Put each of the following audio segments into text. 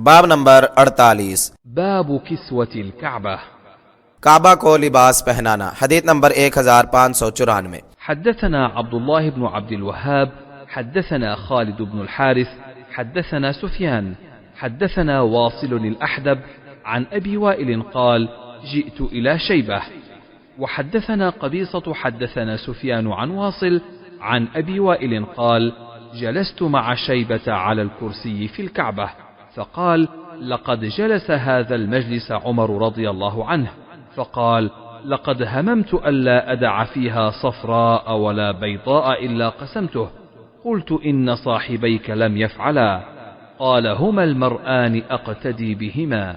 باب نمبر 48، باب كسوة الكعبة. کعبہ کو لباس پہنانا. حدیث نمبر 1594. حدثنا عبد الله بن عبد الوهاب حدثنا خالد بن الحارث حدثنا سفيان حدثنا واصل الأحدب عن أبي وائل قال: جئت إلى شيبة. وحدثنا قبيصة حدثنا سفيان عن واصل عن أبي وائل قال: جلست مع شيبة على الكرسي في الكعبة فقال: لقد جلس هذا المجلس عمر رضي الله عنه فقال: لقد هممت ألا أدع فيها صفراء ولا بيضاء إلا قسمته. قلت: إن صاحبيك لم يفعلا. قال: هما المرآن أقتدي بهما.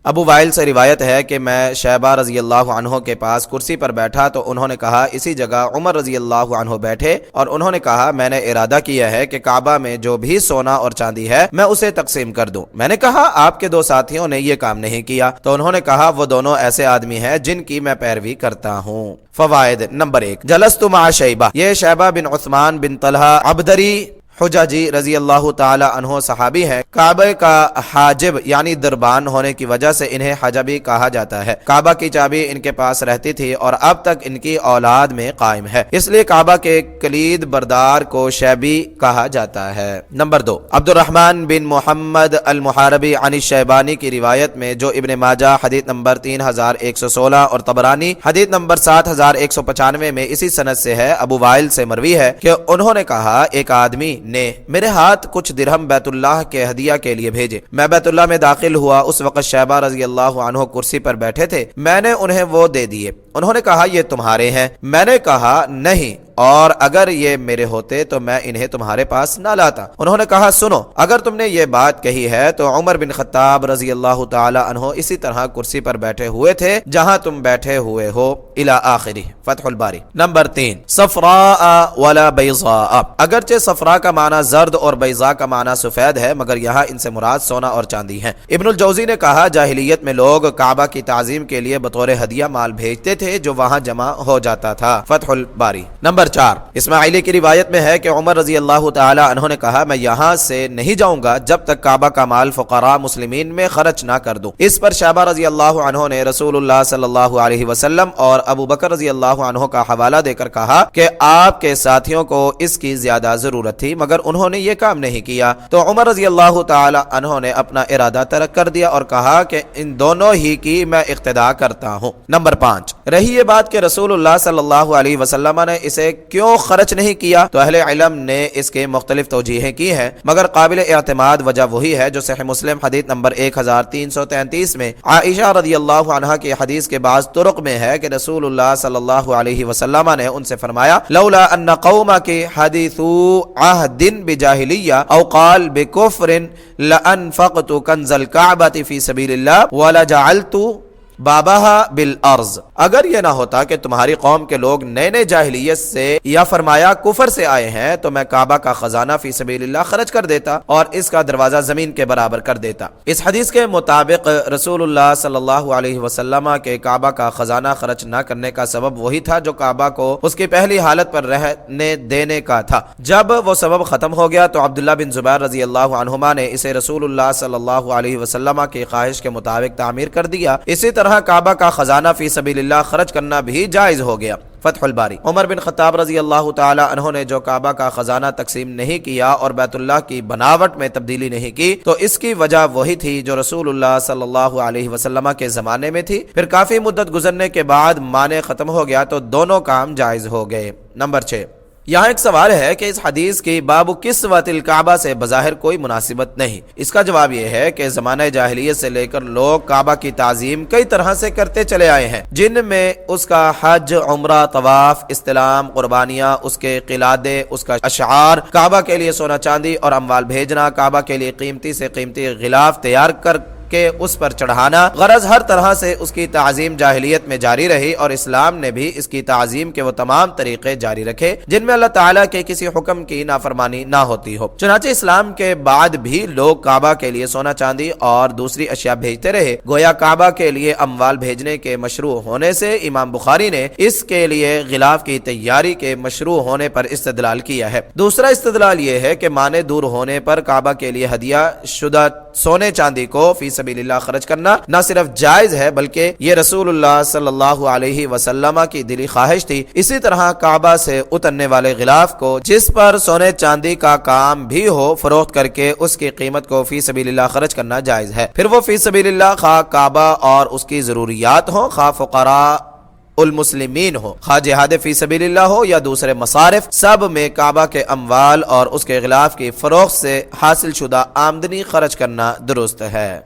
ابو وائل سے روایت ہے کہ میں شیبہ رضی اللہ عنہ کے پاس کرسی پر بیٹھا تو انہوں نے کہا اسی جگہ عمر رضی اللہ عنہ بیٹھے اور انہوں نے کہا میں نے ارادہ کیا ہے کہ کعبہ میں جو بھی سونا اور چاندی ہے میں اسے تقسیم کر دوں. میں نے کہا آپ کے دو ساتھیوں نے یہ کام نہیں کیا تو انہوں نے کہا وہ دونوں ایسے آدمی ہیں جن کی میں پیروی کرتا ہوں. فوائد. نمبر 1، جلست مع شیبہ. یہ شیبہ بن عثمان بن طلحہ عبدری حجاجی رضی اللہ تعالی عنہ صحابی ہے. کعبہ کا حاجب یعنی دربان ہونے کی وجہ سے انہیں حجبی کہا جاتا ہے. کعبہ کی چابی ان کے پاس رہتی تھی اور اب تک ان کی اولاد میں قائم ہے، اس لیے کعبہ کے کلید بردار کو شیبی کہا جاتا ہے. نمبر 2، عبد الرحمن بن محمد المحاربی عن الشیبانی کی روایت میں جو ابن ماجہ حدیث نمبر 3116 اور طبرانی حدیث نمبر 7195 میں اسی سند سے ہے، ابو وائل سے مروی ہے کہ انہوں نے کہا ایک آدمی نے میرے ہاتھ کچھ درہم بیت اللہ کے ہدیہ کے لیے بھیجے. میں بیت اللہ میں داخل ہوا، اس وقت شیبہ رضی اللہ عنہ کرسی پر بیٹھے تھے. میں نے انہیں وہ دے دیے. انہوں نے کہا یہ تمہارے ہیں. میں نے کہا نہیں، اور اگر یہ میرے ہوتے تو میں انہیں تمہارے پاس نہ لاتا. انہوں نے کہا سنو، اگر تم نے یہ بات کہی ہے تو عمر بن خطاب رضی اللہ تعالی عنہ اسی طرح کرسی پر بیٹھے ہوئے تھے جہاں تم بیٹھے ہوئے ہو. الی آخری. فتح الباری. نمبر 3، صفراء ولا بیضاء. اگرچہ صفراء کا معنی زرد اور بیضاء کا معنی سفید ہے مگر یہاں ان سے مراد سونا اور چاندی ہیں. ابن الجوزی نے کہا جاہلیت میں لوگ کعبہ کی تعظیم کے لیے بطور ہدیہ مال بھیجتے تھے جو وہاں جمع ہو جاتا تھا. فتح الباری. نمبر 4، اسماعیلی کی روایت میں ہے کہ عمر رضی اللہ تعالی عنہ نے کہا میں یہاں سے نہیں جاؤں گا جب تک کعبہ کا مال فقراء مسلمین میں خرچ نہ کر دوں. اس پر شیبہ رضی اللہ عنہ نے رسول اللہ صلی اللہ علیہ وسلم اور ابو بکر رضی اللہ عنہ کا حوالہ دے کر کہا کہ آپ کے ساتھیوں کو اس کی زیادہ ضرورت تھی مگر انہوں نے یہ کام نہیں کیا. تو عمر رضی اللہ تعالی عنہ نے اپنا ارادہ ترک کر دیا اور کہا کہ ان دونوں ہی کی میں اقتداء کرتا ہوں. نمبر 5، رہی یہ بات کہ رسول اللہ صلی اللہ علیہ وسلم نے اسے کیوں خرچ نہیں کیا تو اہل علم نے اس کے مختلف توجیہیں کی ہیں مگر قابل اعتماد وجہ وہی ہے جو صحیح مسلم حدیث نمبر 1333 میں عائشہ رضی اللہ عنہا کی حدیث کے بعض طرق میں ہے کہ رسول اللہ صلی اللہ علیہ وسلم نے ان سے فرمایا لولا ان قومک حدیثو عہد بجاہلیہ او قال بکفر لانفقت کنز الکعبۃ فی سبیل اللہ ولجعلت باباہا بالارض. اگر یہ نہ ہوتا کہ تمہاری قوم کے لوگ نئے نئے جاہلیت سے یا فرمایا کفر سے آئے ہیں تو میں کعبہ کا خزانہ فی سبیل اللہ خرچ کر دیتا اور اس کا دروازہ زمین کے برابر کر دیتا. اس حدیث کے مطابق رسول اللہ صلی اللہ علیہ وسلم کے کعبہ کا خزانہ خرچ نہ کرنے کا سبب وہی تھا جو کعبہ کو اس کی پہلی حالت پر رہنے دینے کا تھا. جب وہ سبب ختم ہو گیا تو عبداللہ بن زبیر رضی اللہ عنہما نے اسے رسول اللہ صلی اللہ علیہ وسلم کی خواہش کے مطابق تعمیر کر دیا. اسی طرح کعبہ کا خزانہ فی سبیل اللہ خرچ کرنا بھی جائز ہو گیا. فتح الباری. عمر بن خطاب رضی اللہ تعالی عنہ نے جو کعبہ کا خزانہ تقسیم نہیں کیا اور بیت اللہ کی بناوٹ میں تبدیلی نہیں کی تو اس کی وجہ وہی تھی جو رسول اللہ صلی اللہ علیہ وسلم کے زمانے میں تھی. پھر کافی مدت گزرنے کے بعد مانع ختم ہو گیا تو دونوں کام جائز ہو گئے. نمبر 6، یہاں ایک سوال ہے کہ اس حدیث کی باب کسوۃ الکعبہ سے بظاہر کوئی مناسبت نہیں. اس کا جواب یہ ہے کہ زمانہ جاہلیت سے لے کر لوگ کعبہ کی تعظیم کئی طرح سے کرتے چلے آئے ہیں جن میں اس کا حج، عمرہ، طواف، استلام، قربانیاں، اس کے قلادے، اس کا اشعار، کعبہ کے لیے سونا چاندی اور اموال بھیجنا، کعبہ کے لیے قیمتی سے قیمتی غلاف تیار کر کے اس پر چڑھانا. غرض ہر طرح سے اس کی تعظیم جاہلیت میں جاری رہی اور اسلام نے بھی اس کی تعظیم کے وہ تمام طریقے جاری رکھے جن میں اللہ تعالیٰ کے کسی حکم کی نافرمانی نہ ہوتی ہو. چنانچہ اسلام کے بعد بھی لوگ کعبہ کے لیے سونا چاندی اور دوسری اشیاء بھیجتے رہے. گویا کعبہ کے لیے اموال بھیجنے کے مشروع ہونے سے امام بخاری نے اس کے لیے غلاف کی تیاری کے مشروع ہونے پر استدلال کیا ہے. دوسرا استدلال یہ ہے کہ معنی دور ہونے پر کعبہ کے لیے ہدیہ شدہ سونے چاندی کو فی سبیل اللہ خرچ کرنا نہ صرف جائز ہے بلکہ یہ رسول اللہ صلی اللہ علیہ وسلم کی دلی خواہش تھی۔ اسی طرح کعبہ سے اترنے والے غلاف کو جس پر سونے چاندی کا کام بھی ہو فروخت کر کے اس کی قیمت کو فی سبیل اللہ خرچ کرنا جائز ہے، پھر وہ فی سبیل اللہ خواہ کعبہ اور اس کی ضروریات ہوں، خواہ فقراء المسلمین ہو، خواہ جہاد فی سبیل اللہ ہو یا دوسرے مصارف، سب میں کعبہ کے اموال اور اس کے غلاف کی فروخت سے حاصل شدہ آمدنی خرچ کرنا درست ہے۔